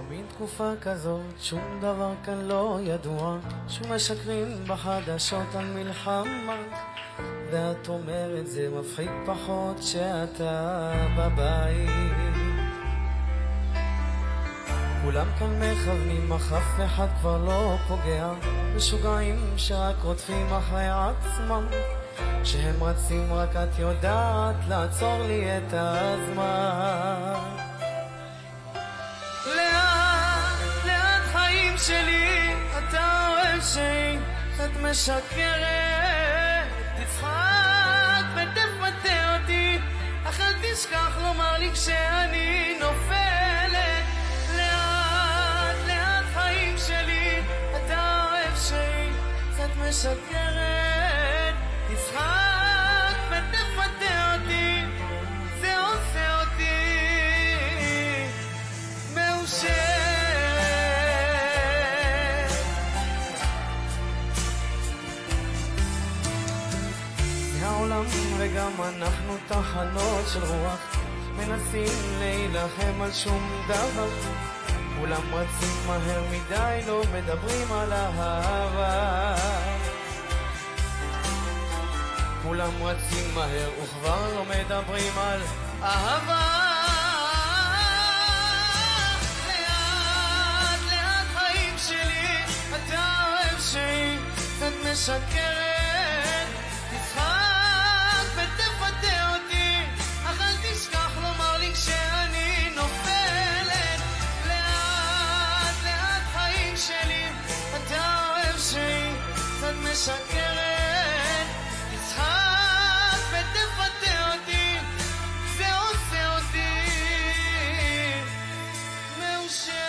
תמיד תקופה כזאת, שום דבר כאן לא ידוע, שמשקרים בחדשות על מלחמה, ואת אומרת זה מפחיד פחות שאתה בבית. כולם כאן מכוונים, אך אף אחד כבר לא פוגע, משוגעים שרק רודפים אחרי עצמם, שהם רצים רק את יודעת לעצור לי את הזמן. לאט לאט חיים שלי, אתה אוהב שאת משקרת, תצחק ותפתה אותי, אך אל תשכח לומר לי כשאני נופלת. לאט לאט חיים שלי, אתה אוהב שאת משקרת, תצחק ותפתה אותי, זה עושה אותי מאושרת. זה העולם וגם אנחנו תחנות של רוח, מנסים להילחם על שום דבר, כולם רצים מהר מדי, לא מדברים על אהבה. כולם רצים מהר וכבר לא מדברים על אהבה. לאט לאט חיים שלי, אתה אוהב שאת משקרת, תצחק ותפתה אותי, אך אל תשכח לומר לי כשאני נופלת. לאט לאט חיים שלי, אתה אוהב שאת משקרת, תצחק ותפתה אותי, זה עושה אותי מאושרת.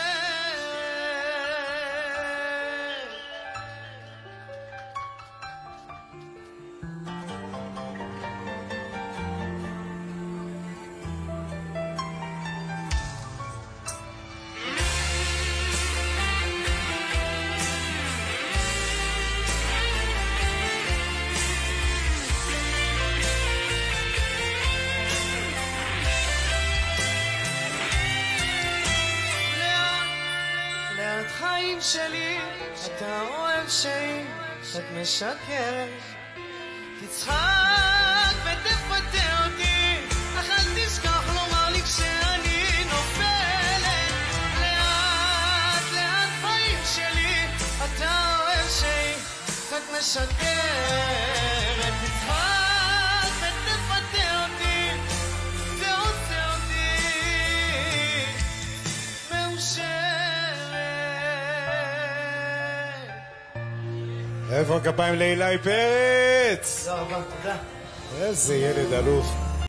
חיים שלי, אתה אוהב שאת משקרת, תצחק ותפתה אותי, אך אל תשכח לומר לי כשאני נופלת. לאט לאט חיים שלי, אתה אוהב שאת משקרת, תצחק ותפתה אותי, זה עושה אותי מאושרת. איפה הכפיים לאילי פרץ? תודה רבה, תודה. איזה ילד אלוף.